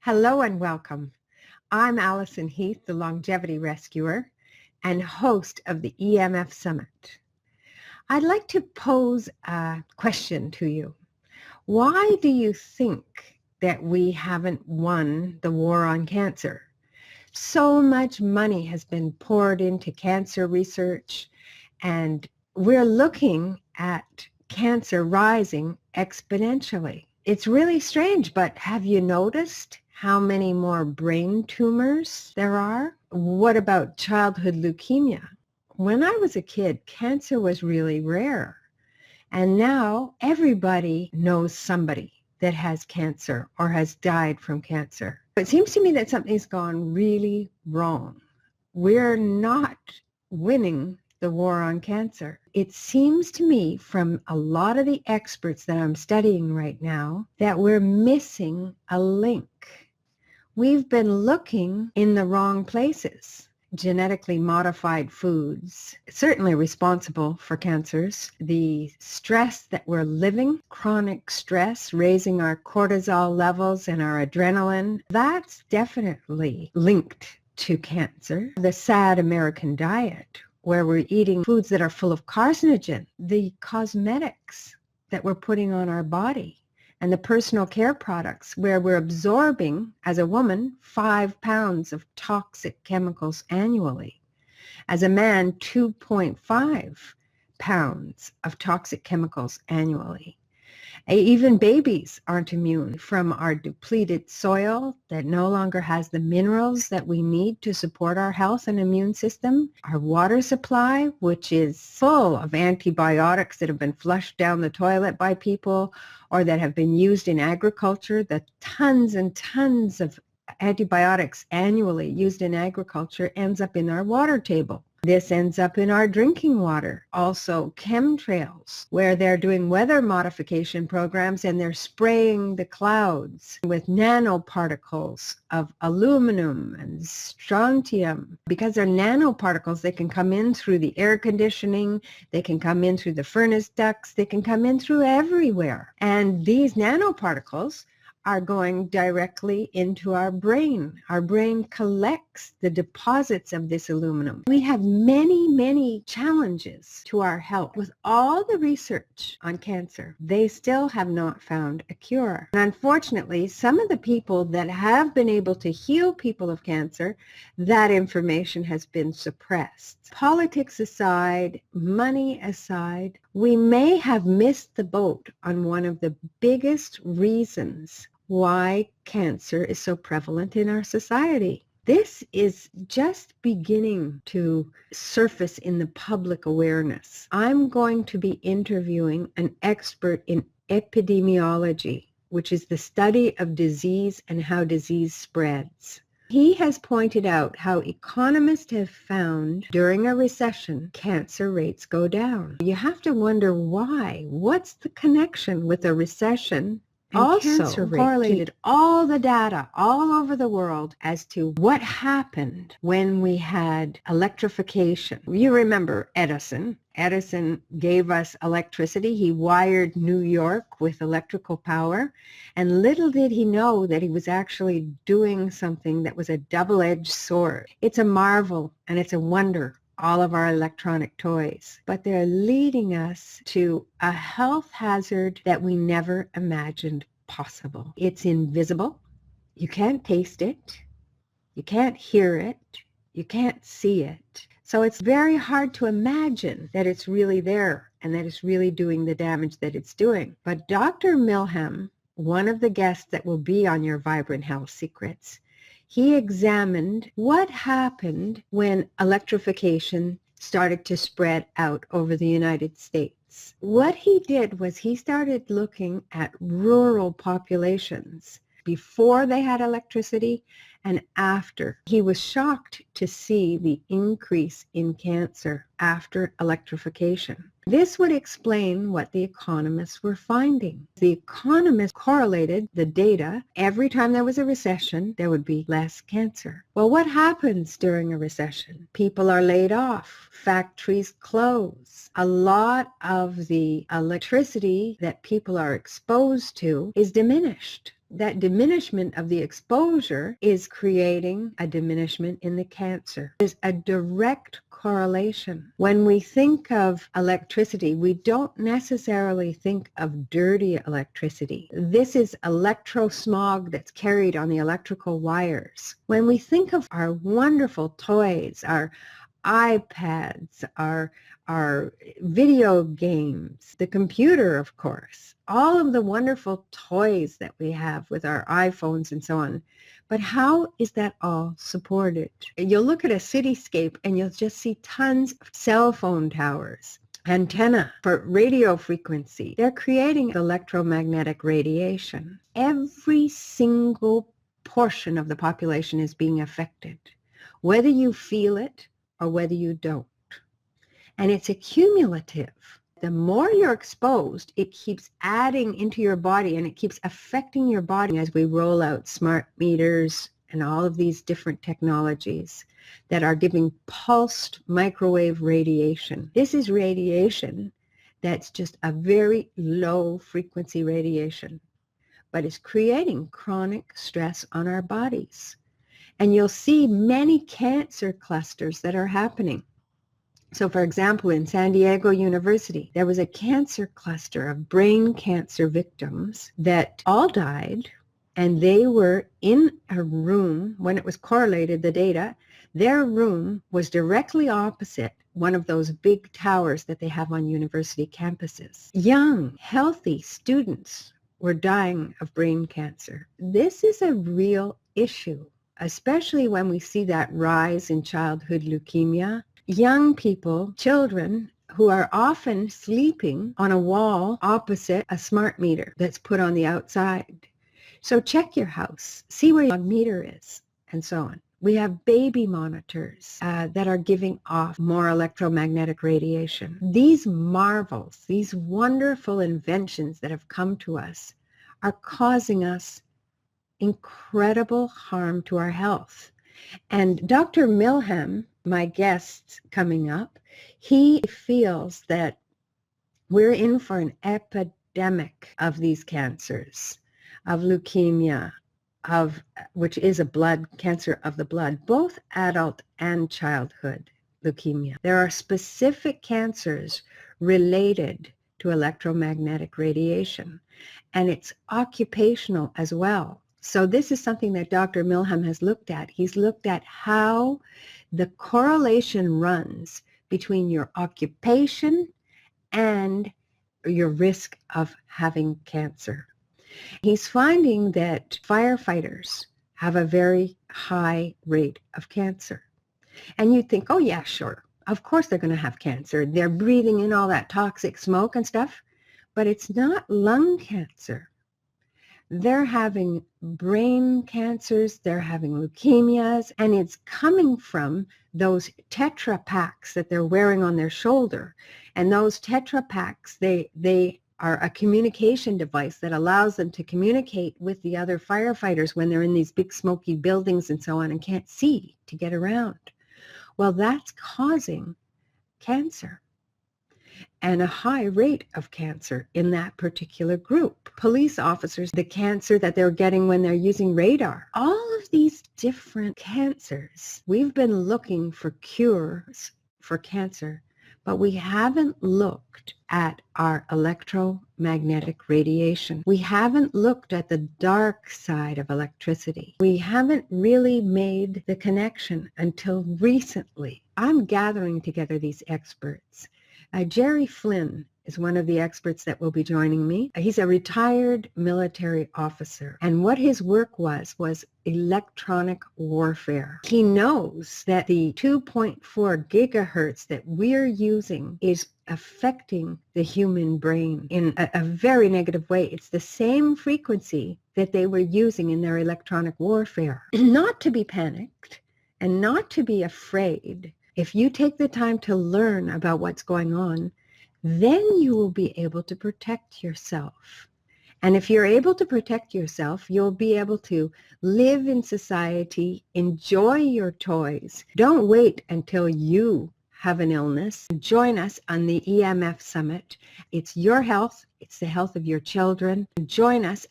Hello and welcome. I'm Alison Heath, the Longevity Rescuer and host of the EMF Summit. I'd like to pose a question to you. Why do you think that we haven't won the war on cancer? So much money has been poured into cancer research, and we're looking at cancer rising exponentially. It's really strange, but have you noticed how many more brain tumors there are? What about childhood leukemia? When I was a kid, cancer was really rare. And now everybody knows somebody that has cancer or has died from cancer. It seems to me that something's gone really wrong. We're not winning the war on cancer. It seems to me from a lot of the experts that I'm studying right now that we're missing a link. We've been looking in the wrong places. Genetically modified foods, certainly responsible for cancers. The stress that we're living, chronic stress, raising our cortisol levels and our adrenaline, that's definitely linked to cancer. The sad American diet, where we're eating foods that are full of carcinogen, the cosmetics that we're putting on our body, and the personal care products where we're absorbing, as a woman, 5 pounds of toxic chemicals annually. As a man, 2.5 pounds of toxic chemicals annually. Even babies aren't immune from our depleted soil that no longer has the minerals that we need to support our health and immune system. Our water supply, which is full of antibiotics that have been flushed down the toilet by people or that have been used in agriculture. The tons and tons of antibiotics annually used in agriculture ends up in our water table. This ends up in our drinking water. Also, chemtrails, where they're doing weather modification programs and they're spraying the clouds with nanoparticles of aluminum and strontium. Because they're nanoparticles, they can come in through the air conditioning, they can come in through the furnace ducts, they can come in through everywhere. And these nanoparticles are going directly into our brain. Our brain collects the deposits of this aluminum. We have many, many challenges to our health. With all the research on cancer, they still have not found a cure. And unfortunately, some of the people that have been able to heal people of cancer, that information has been suppressed. Politics aside, money aside, we may have missed the boat on one of the biggest reasons why cancer is so prevalent in our society. This is just beginning to surface in the public awareness. I'm going to be interviewing an expert in epidemiology, which is the study of disease and how disease spreads. He has pointed out how economists have found during a recession, cancer rates go down. You have to wonder why. What's the connection with a recession? And also cancer rate correlated all the data all over the world as to what happened when we had electrification. You remember Edison. Edison gave us electricity. He wired New York with electrical power. And little did he know that he was actually doing something that was a double-edged sword. It's a marvel and it's a wonder, all of our electronic toys, but they're leading us to a health hazard that we never imagined possible. It's invisible. You can't taste it. You can't hear it. You can't see it. So it's very hard to imagine that it's really there and that it's really doing the damage that it's doing. But Dr. Milham, one of the guests that will be on your Vibrant Health Secrets, he examined what happened when electrification started to spread out over the United States. What he did was he started looking at rural populations before they had electricity and after. He was shocked to see the increase in cancer after electrification. This would explain what the economists were finding. The economists correlated the data. Every time there was a recession, there would be less cancer. Well, what happens during a recession? People are laid off. Factories close. A lot of the electricity that people are exposed to is diminished. that diminishment of the exposure is creating a diminishment in the cancer. There's a direct correlation. When we think of electricity, we don't necessarily think of dirty electricity. This is electrosmog that's carried on the electrical wires. When we think of our wonderful toys, our iPads, our video games, the computer, of course, all of the wonderful toys that we have with our iPhones and so on. But how is that all supported? You'll look at a cityscape and you'll just see tons of cell phone towers, antenna for radio frequency. They're creating electromagnetic radiation. Every single portion of the population is being affected, whether you feel it or whether you don't. And it's accumulative. The more you're exposed, it keeps adding into your body and it keeps affecting your body as we roll out smart meters and all of these different technologies that are giving pulsed microwave radiation. This is radiation that's just a very low frequency radiation, but it's creating chronic stress on our bodies. And you'll see many cancer clusters that are happening. So, for example, in San Diego University, there was a cancer cluster of brain cancer victims that all died, and they were in a room when it was correlated, the data. Their room was directly opposite one of those big towers that they have on university campuses. Young, healthy students were dying of brain cancer. This is a real issue, especially when we see that rise in childhood leukemia. Young people, children, who are often sleeping on a wall opposite a smart meter that's put on the outside. So check your house, see where your meter is, and so on. We have baby monitors that are giving off more electromagnetic radiation. These marvels, these wonderful inventions that have come to us are causing us incredible harm to our health. And Dr. Milham, my guest coming up, he feels that we're in for an epidemic of these cancers, of leukemia, which is a blood cancer of the blood, both adult and childhood leukemia. There are specific cancers related to electromagnetic radiation, and it's occupational as well. So this is something that Dr. Milham has looked at. He's looked at how the correlation runs between your occupation and your risk of having cancer. He's finding that firefighters have a very high rate of cancer. And you'd think, oh yeah, sure, of course they're going to have cancer. They're breathing in all that toxic smoke and stuff, but it's not lung cancer. They're having brain cancers, they're having leukemias, and it's coming from those Tetra Paks that they're wearing on their shoulder. And those Tetra Paks, they are a communication device that allows them to communicate with the other firefighters when they're in these big smoky buildings and so on and can't see to get around. Well, that's causing cancer and a high rate of cancer in that particular group. Police officers, the cancer that they're getting when they're using radar. All of these different cancers, we've been looking for cures for cancer, but we haven't looked at our electromagnetic radiation. We haven't looked at the dark side of electricity. We haven't really made the connection until recently. I'm gathering together these experts. Jerry Flynn is one of the experts that will be joining me. He's a retired military officer, and what his work was electronic warfare. He knows that the 2.4 gigahertz that we're using is affecting the human brain in a very negative way. It's the same frequency that they were using in their electronic warfare. Not to be panicked and not to be afraid. If you take the time to learn about what's going on, then you will be able to protect yourself. And if you're able to protect yourself, you'll be able to live in society, enjoy your toys. Don't wait until you have an illness. Join us on the EMF Summit. It's your health. It's the health of your children. Join us